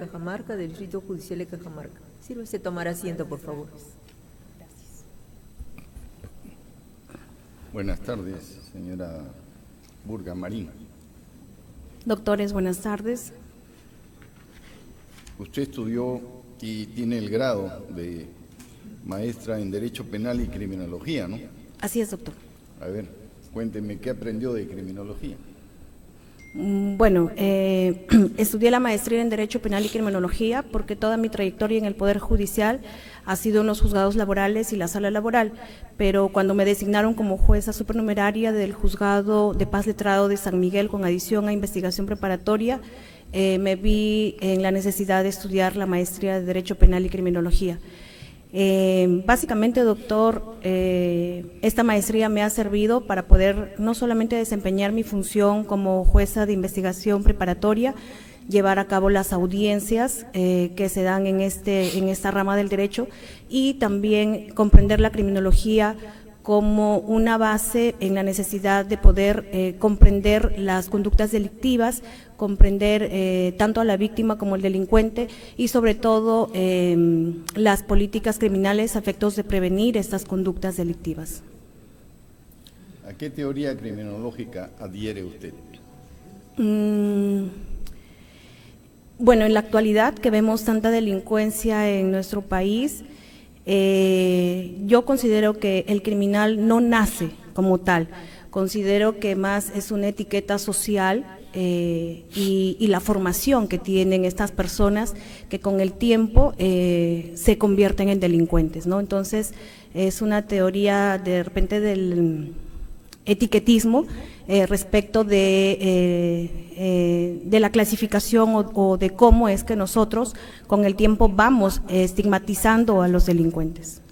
Cajamarca, del Distrito Judicial de Cajamarca. Sírvese tomar asiento, por favor. Buenas tardes, señora Burga Marín. Doctores, buenas tardes. Usted estudió y tiene el grado de maestra en Derecho Penal y Criminología, ¿no? Así es, doctor. A ver, cuénteme, ¿qué aprendió de criminología? Bueno, estudié la maestría en Derecho Penal y Criminología porque toda mi trayectoria en el Poder Judicial ha sido en los juzgados laborales y la sala laboral, pero cuando me designaron como jueza supernumeraria del Juzgado de Paz Letrado de San Miguel con adición a investigación preparatoria, me vi en la necesidad de estudiar la maestría de Derecho Penal y Criminología. Básicamente, doctor, esta maestría me ha servido para poder no solamente desempeñar mi función como jueza de investigación preparatoria, llevar a cabo las audiencias que se dan en esta rama del derecho y también comprender la criminología como una base en la necesidad de poder comprender las conductas delictivas, comprender tanto a la víctima como al delincuente y sobre todo las políticas criminales a efectos de prevenir estas conductas delictivas. ¿A qué teoría criminológica adhiere usted? Bueno, en la actualidad que vemos tanta delincuencia en nuestro país, yo considero que el criminal no nace como tal, considero que más es una etiqueta social y la formación que tienen estas personas que con el tiempo se convierten en delincuentes, ¿no? Entonces es una teoría de repente del etiquetismo respecto de la clasificación o de cómo es que nosotros con el tiempo vamos estigmatizando a los delincuentes.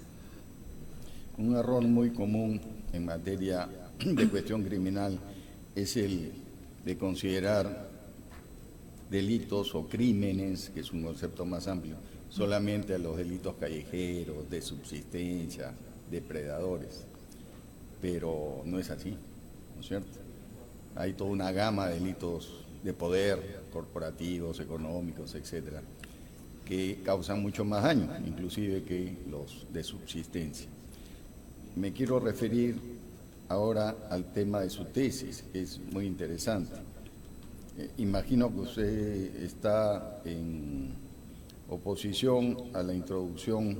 Un error muy común en materia de cuestión criminal es el de considerar delitos o crímenes, que es un concepto más amplio, solamente a los delitos callejeros, de subsistencia, depredadores, pero no es así, ¿no es cierto? Hay toda una gama de delitos de poder, corporativos, económicos, etcétera, que causan mucho más daño, inclusive que los de subsistencia. Me quiero referir ahora al tema de su tesis, que es muy interesante. Imagino que usted está en oposición a la introducción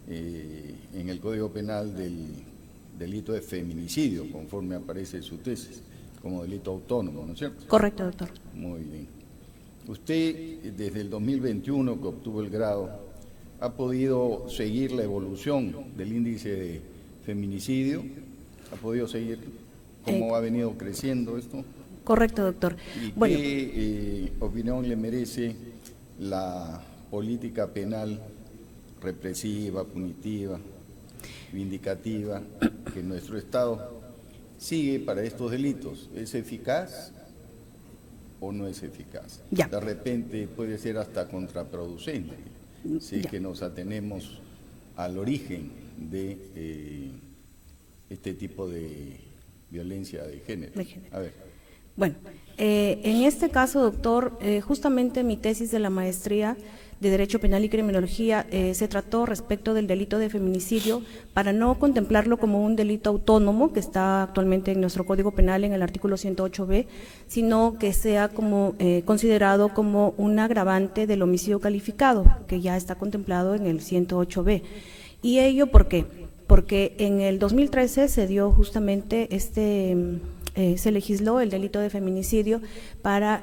en el Código Penal del delito de feminicidio, conforme aparece en su tesis, como delito autónomo, ¿no es cierto? Correcto, doctor. Muy bien. Usted, desde el 2021 que obtuvo el grado, ¿ha podido seguir la evolución del índice de feminicidio? ¿Ha podido seguir cómo ha venido creciendo esto? Correcto, doctor. ¿Y bueno, qué opinión le merece la política penal represiva, punitiva, vindicativa que nuestro Estado sigue para estos delitos? ¿Es eficaz o no es eficaz? Ya. De repente puede ser hasta contraproducente si es que nos atenemos al origen de este tipo de violencia de género. A ver. Bueno, en este caso, doctor, justamente mi tesis de la maestría de Derecho Penal y Criminología se trató respecto del delito de feminicidio para no contemplarlo como un delito autónomo que está actualmente en nuestro Código Penal en el artículo 108B, sino que sea como considerado como un agravante del homicidio calificado, que ya está contemplado en el 108B. ¿Y ello por qué? Porque en el 2013 se dio justamente se legisló el delito de feminicidio para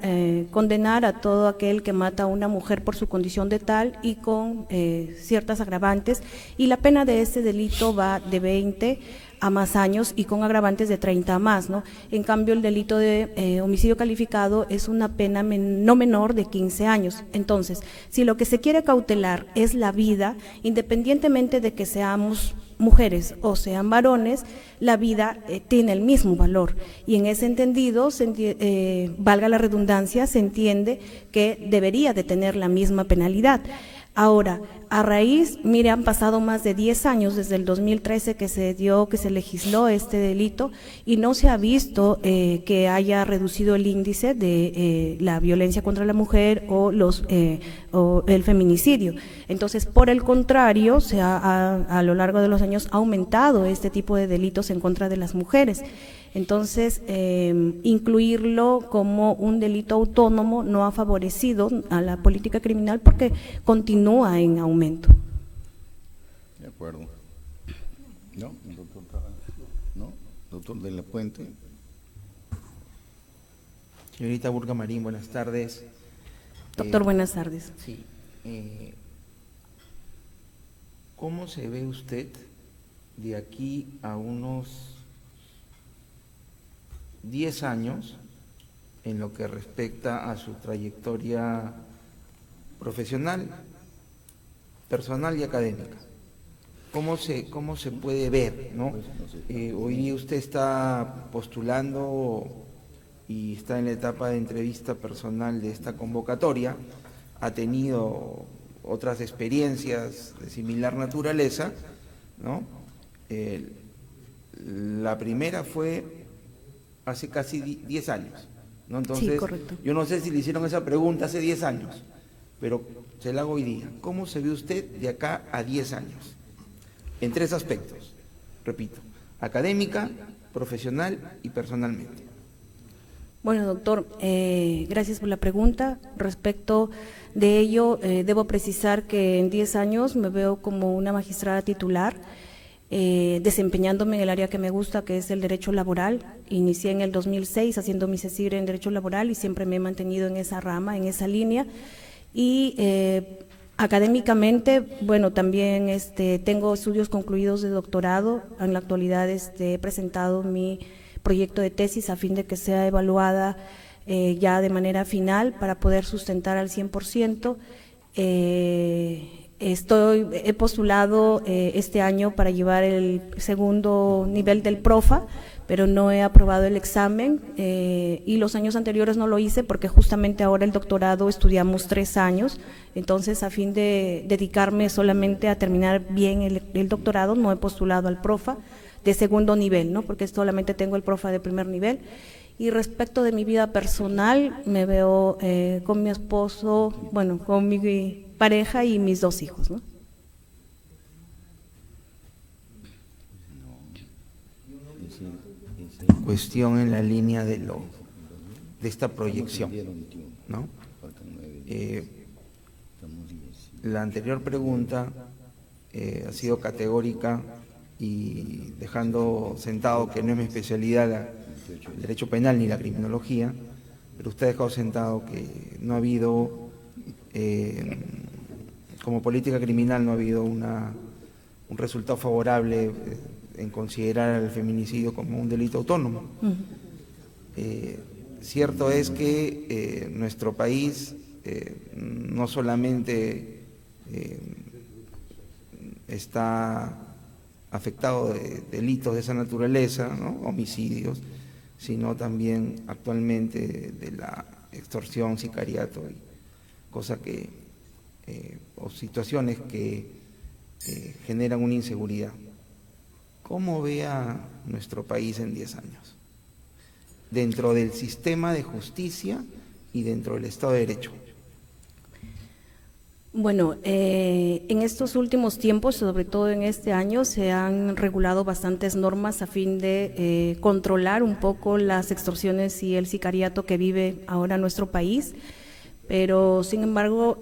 condenar a todo aquel que mata a una mujer por su condición de tal y con ciertas agravantes, y la pena de este delito va de 20 a más años y con agravantes de 30 a más, ¿no? En cambio, el delito de homicidio calificado es una pena no menor de 15 años. Entonces, si lo que se quiere cautelar es la vida, independientemente de que seamos mujeres o sean varones, la vida tiene el mismo valor, y en ese entendido, valga la redundancia, se entiende que debería de tener la misma penalidad. Ahora, a raíz, mire, han pasado más de 10 años desde el 2013 que se legisló este delito y no se ha visto que haya reducido el índice de la violencia contra la mujer o el feminicidio. Entonces, por el contrario, a lo largo de los años ha aumentado este tipo de delitos en contra de las mujeres. Entonces, incluirlo como un delito autónomo no ha favorecido a la política criminal porque continúa en aumento. De acuerdo. ¿No, doctor? ¿No? Doctor de la Puente. Señorita Burga Marín, buenas tardes. Doctor, buenas tardes. Sí. ¿Cómo se ve usted de aquí a unos 10 años en lo que respecta a su trayectoria profesional, personal y académica? ¿Cómo se puede ver, ¿no? Hoy día usted está postulando y está en la etapa de entrevista personal de esta convocatoria, ha tenido otras experiencias de similar naturaleza, ¿no? La primera fue hace casi 10 años, ¿no? Entonces, sí, correcto. Yo no sé si le hicieron esa pregunta hace 10 años, pero se la hago hoy día. ¿Cómo se ve usted de acá a 10 años? En 3 aspectos, repito, académica, profesional y personalmente. Bueno, doctor, gracias por la pregunta. Respecto de ello, debo precisar que en 10 años me veo como una magistrada titular, desempeñándome en el área que me gusta, que es el derecho laboral. Inicié en el 2006 haciendo mi CECIGRE en derecho laboral y siempre me he mantenido en esa rama, en esa línea. Y académicamente, bueno, también tengo estudios concluidos de doctorado. En la actualidad he presentado mi proyecto de tesis a fin de que sea evaluada ya de manera final para poder sustentar al 100%. He postulado este año para llevar el segundo nivel del PROFA, pero no he aprobado el examen y los años anteriores no lo hice porque justamente ahora el doctorado estudiamos 3 años, entonces a fin de dedicarme solamente a terminar bien el doctorado no he postulado al PROFA de segundo nivel, ¿no? Porque solamente tengo el PROFA de primer nivel. Y respecto de mi vida personal, me veo con mi esposo, bueno, con mi pareja y mis 2 hijos, ¿no? Cuestión en la línea de esta proyección, ¿no? La anterior pregunta ha sido categórica y dejando sentado que no es mi especialidad el derecho penal ni la criminología, pero usted ha dejado sentado que no ha habido, como política criminal, no ha habido un resultado favorable en considerar el feminicidio como un delito autónomo. Cierto es que nuestro país no solamente está afectado de delitos de esa naturaleza, ¿no? Homicidios, sino también actualmente de la extorsión, sicariato, y cosas que o situaciones que generan una inseguridad. ¿Cómo ve a nuestro país en 10 años? Dentro del sistema de justicia y dentro del Estado de Derecho. Bueno, en estos últimos tiempos, sobre todo en este año, se han regulado bastantes normas a fin de controlar un poco las extorsiones y el sicariato que vive ahora nuestro país, pero sin embargo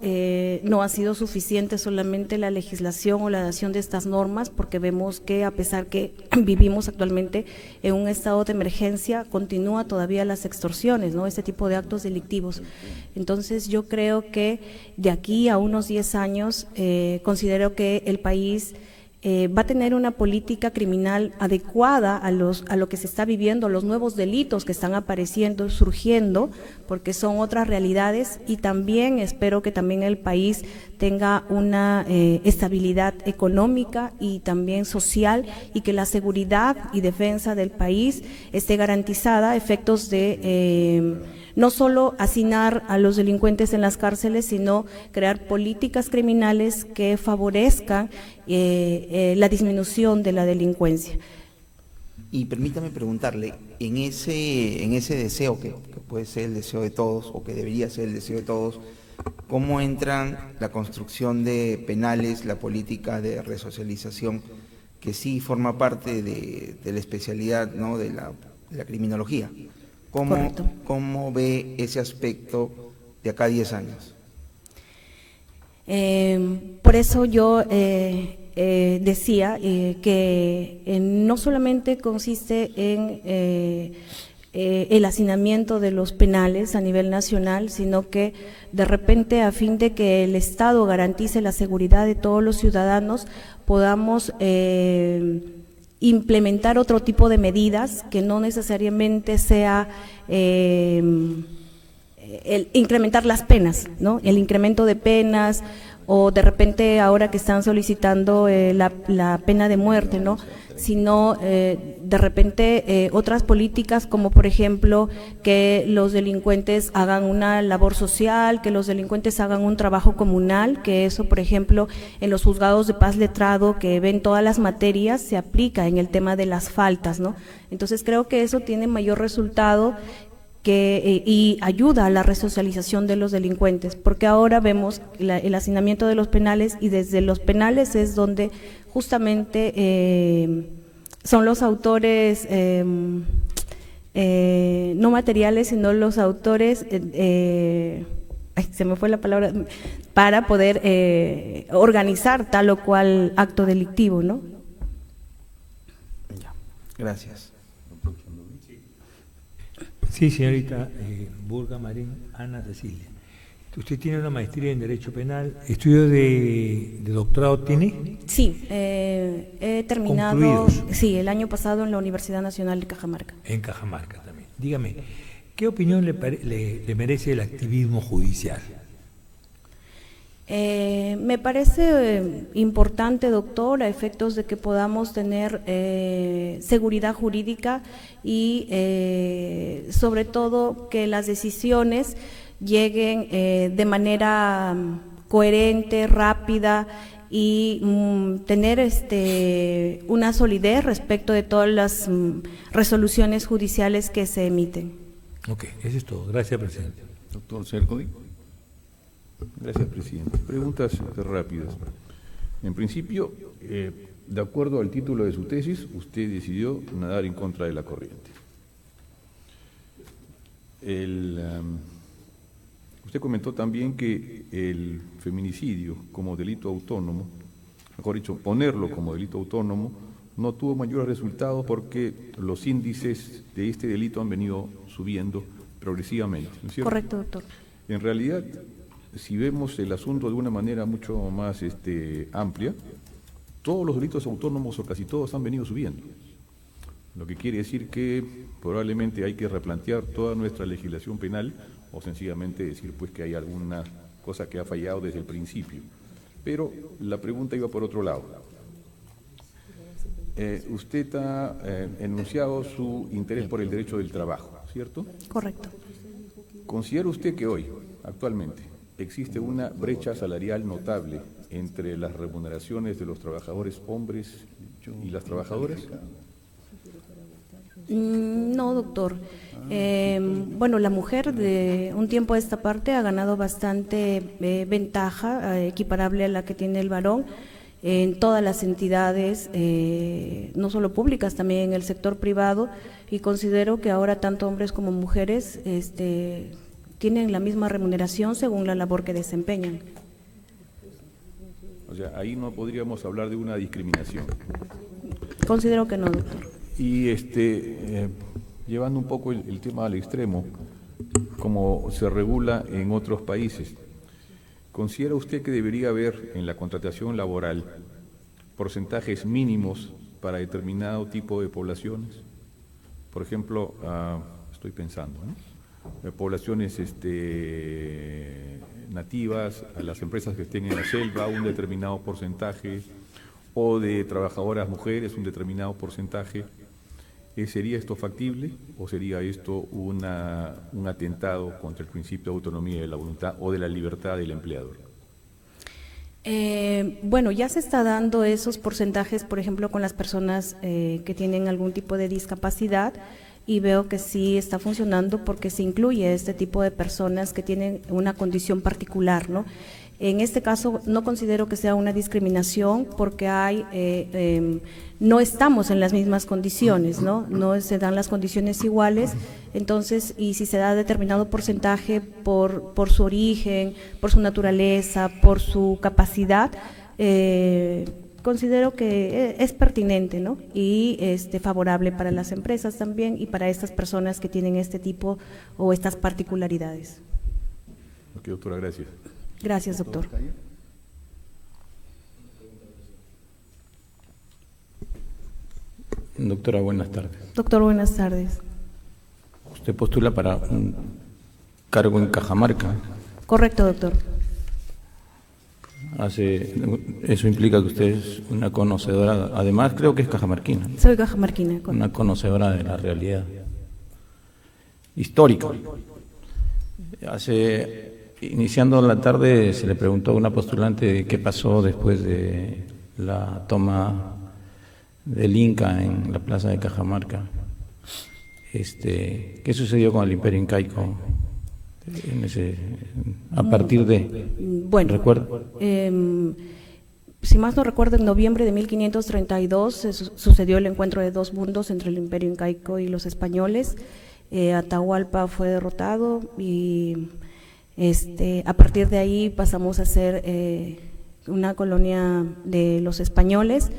no ha sido suficiente solamente la legislación o la dación de estas normas, porque vemos que a pesar que vivimos actualmente en un estado de emergencia, continúa todavía las extorsiones, ¿no? Este tipo de actos delictivos. Entonces yo creo que de aquí a unos 10 años considero que el país va a tener una política criminal adecuada a lo que se está viviendo, los nuevos delitos que están apareciendo, surgiendo, porque son otras realidades, y también espero que también el país tenga una estabilidad económica y también social, y que la seguridad y defensa del país esté garantizada a efectos de no solo hacinar a los delincuentes en las cárceles, sino crear políticas criminales que favorezcan la disminución de la delincuencia. Y permítame preguntarle, en ese deseo, que puede ser el deseo de todos, o que debería ser el deseo de todos, ¿cómo entran la construcción de penales, la política de resocialización, que sí forma parte de la especialidad, ¿no?, de la criminología? Correcto. ¿Cómo ve ese aspecto de acá a 10 años? Por eso yo decía que no solamente consiste en el hacinamiento de los penales a nivel nacional, sino que de repente, a fin de que el Estado garantice la seguridad de todos los ciudadanos, podamos implementar otro tipo de medidas que no necesariamente sea el incrementar las penas, ¿no? El incremento de penas, o de repente ahora que están solicitando la pena de muerte, ¿no?, sino de repente otras políticas, como por ejemplo que los delincuentes hagan una labor social, que los delincuentes hagan un trabajo comunal, que eso, por ejemplo, en los juzgados de paz letrado, que ven todas las materias, se aplica en el tema de las faltas, ¿no? Entonces creo que eso tiene mayor resultado y ayuda a la resocialización de los delincuentes, porque ahora vemos el hacinamiento de los penales, y desde los penales es donde justamente son los autores no materiales, sino los autores, se me fue la palabra, para poder organizar tal o cual acto delictivo, ¿no? Ya, gracias. Sí, señorita Burga Marín Ana Cecilia. Usted tiene una maestría en Derecho Penal. ¿Estudio de doctorado tiene? Sí, he terminado, ¿Concluidos? sí, el año pasado en la Universidad Nacional de Cajamarca. En Cajamarca también. Dígame, ¿qué opinión le merece el activismo judicial? Me parece importante, doctor, a efectos de que podamos tener seguridad jurídica y sobre todo que las decisiones lleguen de manera coherente, rápida, y tener una solidez respecto de todas las resoluciones judiciales que se emiten. Ok, eso es todo. Gracias, presidente. Doctor Cercoy. Gracias, presidente. Preguntas rápidas. En principio, de acuerdo al título de su tesis, usted decidió nadar en contra de la corriente. Usted comentó también que el feminicidio como delito autónomo, mejor dicho, ponerlo como delito autónomo, no tuvo mayores resultados porque los índices de este delito han venido subiendo progresivamente, ¿no es cierto? Correcto, doctor. En realidad, si vemos el asunto de una manera mucho más amplia, todos los delitos autónomos, o casi todos, han venido subiendo. Lo que quiere decir que probablemente hay que replantear toda nuestra legislación penal, o sencillamente decir pues que hay alguna cosa que ha fallado desde el principio. Pero la pregunta iba por otro lado. Usted ha enunciado su interés por el derecho del trabajo, ¿cierto? Correcto. ¿Considera usted que hoy, actualmente, existe una brecha salarial notable entre las remuneraciones de los trabajadores hombres y las trabajadoras? No, doctor. Bueno, la mujer de un tiempo a esta parte ha ganado bastante ventaja, equiparable a la que tiene el varón, en todas las entidades, no solo públicas, también en el sector privado, y considero que ahora tanto hombres como mujeres tienen la misma remuneración según la labor que desempeñan. O sea, ahí no podríamos hablar de una discriminación. Considero que no, doctor. Y llevando un poco el tema al extremo, como se regula en otros países, ¿considera usted que debería haber en la contratación laboral porcentajes mínimos para determinado tipo de poblaciones? Por ejemplo, estoy pensando, ¿no? poblaciones nativas, a las empresas que estén en la selva, un determinado porcentaje, o de trabajadoras mujeres, un determinado porcentaje. ¿Sería esto factible o sería esto un atentado contra el principio de autonomía de la voluntad o de la libertad del empleador? Bueno, ya se está dando esos porcentajes, por ejemplo, con las personas que tienen algún tipo de discapacidad, y veo que sí está funcionando porque se incluye este tipo de personas que tienen una condición particular, ¿no? En este caso no considero que sea una discriminación porque no estamos en las mismas condiciones, ¿no? No se dan las condiciones iguales, entonces, y si se da determinado porcentaje por su origen, por su naturaleza, por su capacidad, considero que es pertinente, ¿no? Y favorable para las empresas también y para estas personas que tienen este tipo o estas particularidades. Ok, doctora, gracias. Gracias, doctor. Doctora, buenas tardes. Doctor, buenas tardes. Usted postula para un cargo en Cajamarca. Correcto, doctor. Eso implica que usted es una conocedora, además creo que es cajamarquina, ¿no? Soy cajamarquina. Correcto. Una conocedora de la realidad histórica. Iniciando la tarde se le preguntó a una postulante qué pasó después de la toma del Inca en la plaza de Cajamarca. ¿Qué sucedió con el Imperio Incaico a partir de? Bueno, ¿recuerda? Si más no recuerdo, en noviembre de 1532 sucedió el encuentro de dos mundos entre el Imperio Incaico y los españoles. Atahualpa fue derrotado y a partir de ahí pasamos a ser una colonia de los españoles.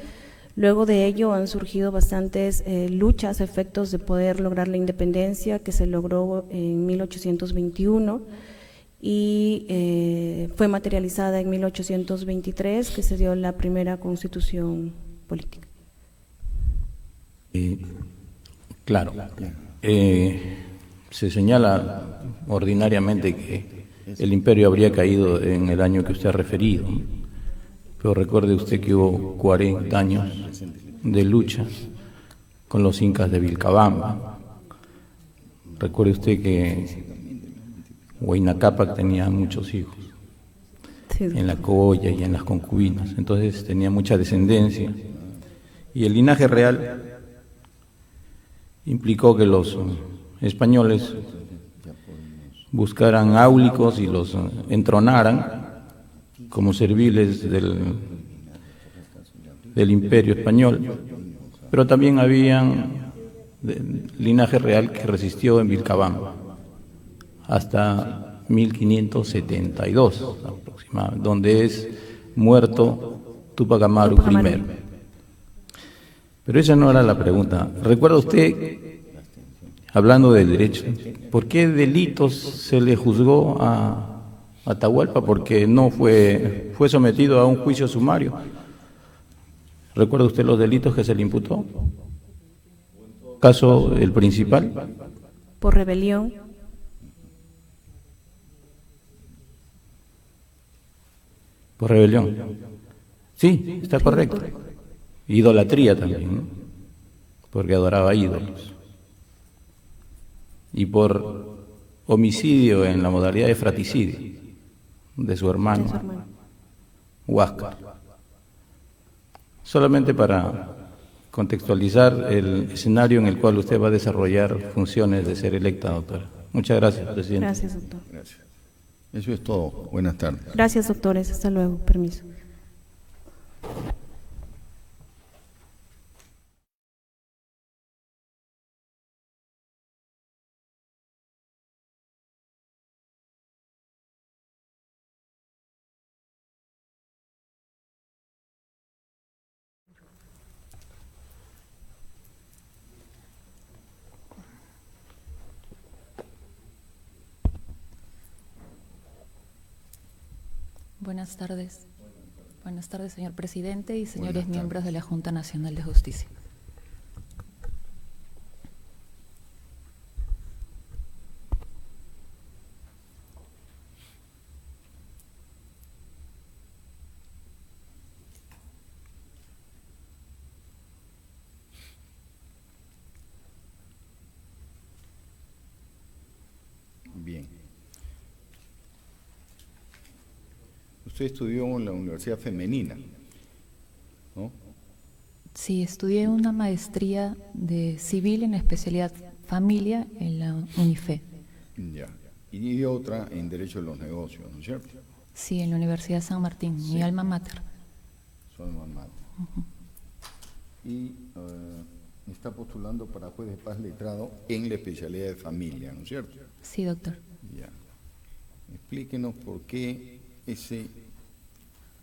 Luego de ello han surgido bastantes luchas a efectos de poder lograr la independencia, que se logró en 1821 y fue materializada en 1823, que se dio la primera constitución política. Claro. Se señala ordinariamente que el imperio habría caído en el año que usted ha referido, pero recuerde usted que hubo 40 años de lucha con los incas de Vilcabamba. Recuerde usted que Huayna Cápac tenía muchos hijos, Sí. en la Colla y en las concubinas, entonces tenía mucha descendencia, y el linaje real implicó que los españoles buscaran áulicos y los entronaran como serviles del Imperio Español, pero también habían linaje real que resistió en Vilcabamba hasta 1572 aproximadamente, donde es muerto Túpac Amaru I. Pero esa no era la pregunta. ¿Recuerda usted, hablando del derecho, por qué delitos se le juzgó a Atahualpa? Porque no fue sometido a un juicio sumario. ¿Recuerda usted los delitos que se le imputó? Caso el principal. Por rebelión. Por rebelión. Sí, está correcto. Idolatría también, ¿no? Porque adoraba ídolos. Y por homicidio en la modalidad de fratricidio de su hermano Huáscar. Solamente para contextualizar el escenario en el cual usted va a desarrollar funciones de ser electa, doctora. Muchas gracias, presidente. Gracias, doctor. Gracias. Eso es todo. Buenas tardes. Gracias, doctores. Hasta luego. Permiso. Buenas tardes. Buenas tardes, señor presidente y señores miembros de la Junta Nacional de Justicia. usted estudió en la Universidad Femenina, ¿no? Sí, estudié una maestría de civil en especialidad familia en la UNIFE. Ya. Y otra en Derecho de los Negocios, ¿no es cierto? Sí, en la Universidad San Martín, mi alma mater. Su alma mater. Y está postulando para juez de paz letrado en la especialidad de familia, ¿no es cierto? Sí, doctor. Ya. Explíquenos por qué ese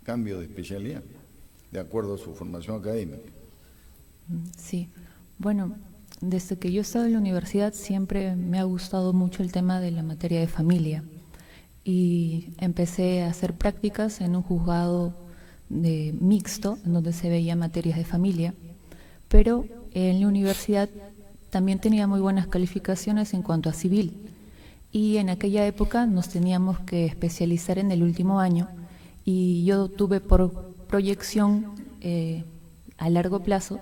cambio de especialidad, de acuerdo a su formación académica. Sí, bueno, desde que yo he estado en la universidad siempre me ha gustado mucho el tema de la materia de familia y empecé a hacer prácticas en un juzgado de mixto, en donde se veía materias de familia, pero en la universidad también tenía muy buenas calificaciones en cuanto a civil y en aquella época nos teníamos que especializar en el último año y yo tuve por proyección a largo plazo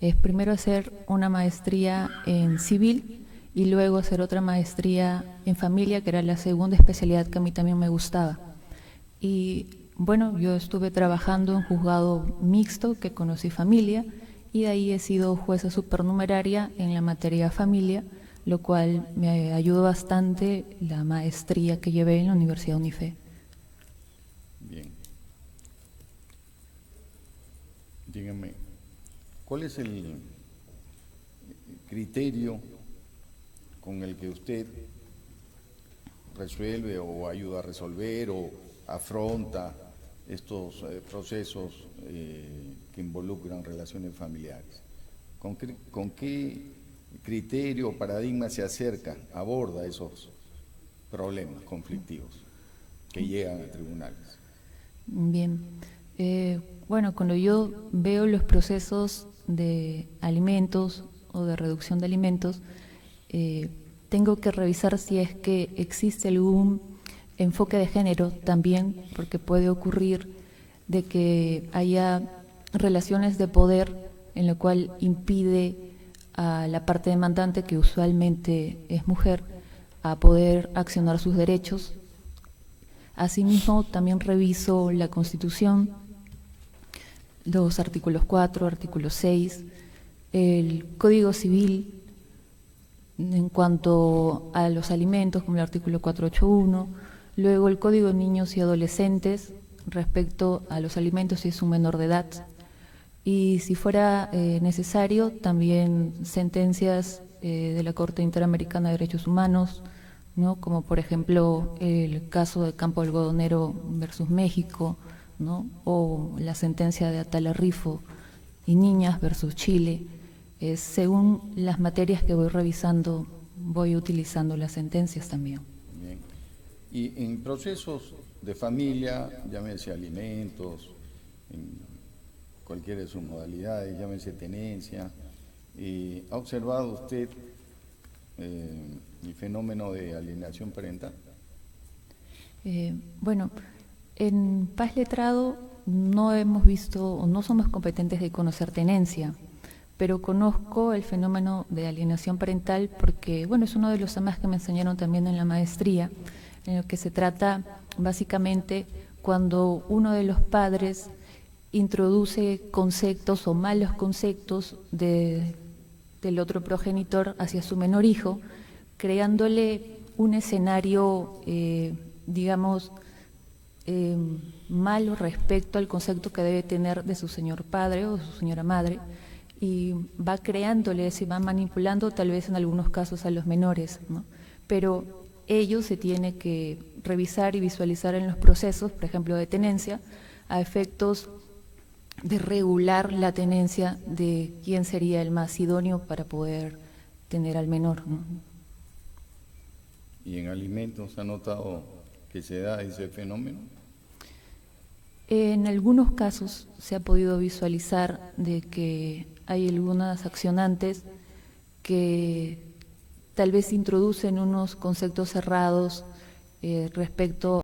es primero hacer una maestría en civil y luego hacer otra maestría en familia, que era la segunda especialidad que a mí también me gustaba. Y bueno, yo estuve trabajando en juzgado mixto, que conocí familia, y de ahí he sido jueza supernumeraria en la materia familia, lo cual me ayudó bastante la maestría que llevé en la Universidad UNIFE. Bien. Dígame, ¿cuál es el criterio con el que usted resuelve o ayuda a resolver o afronta estos procesos que involucran relaciones familiares? ¿Con qué criterio o paradigma se acerca, aborda esos problemas conflictivos que llegan a tribunales? Bien, bueno, cuando yo veo los procesos de alimentos o de reducción de alimentos, tengo que revisar si es que existe algún enfoque de género también, porque puede ocurrir de que haya relaciones de poder en lo cual impide a la parte demandante, que usualmente es mujer, a poder accionar sus derechos. Asimismo, también reviso la Constitución, los artículos 4, artículo 6, el Código Civil en cuanto a los alimentos, como el artículo 481, luego el Código de Niños y Adolescentes respecto a los alimentos si es un menor de edad, y si fuera necesario también sentencias de la Corte Interamericana de Derechos Humanos, ¿no? Como por ejemplo el caso de Campo Algodonero versus México, ¿no? O la sentencia de Atala Rifo y Niñas versus Chile. Según las materias que voy revisando, voy utilizando las sentencias también. Bien. Y en procesos de familia, llámese alimentos, en cualquiera de sus modalidades, llámese tenencia, ¿ha observado usted el fenómeno de alienación parental? Bueno, en Paz Letrado no hemos visto o no somos competentes de conocer tenencia, pero conozco el fenómeno de alienación parental porque, bueno, es uno de los temas que me enseñaron también en la maestría, en el que se trata básicamente cuando uno de los padres introduce conceptos o malos conceptos del otro progenitor hacia su menor hijo, creándole un escenario, digamos, malo respecto al concepto que debe tener de su señor padre o de su señora madre, y va creándole, se va manipulando tal vez en algunos casos a los menores, ¿no? Pero ello se tiene que revisar y visualizar en los procesos, por ejemplo, de tenencia, a efectos de regular la tenencia de quién sería el más idóneo para poder tener al menor, ¿no? ¿Y en alimentos ha notado que se da ese fenómeno? En algunos casos se ha podido visualizar de que hay algunas accionantes que tal vez introducen unos conceptos cerrados respecto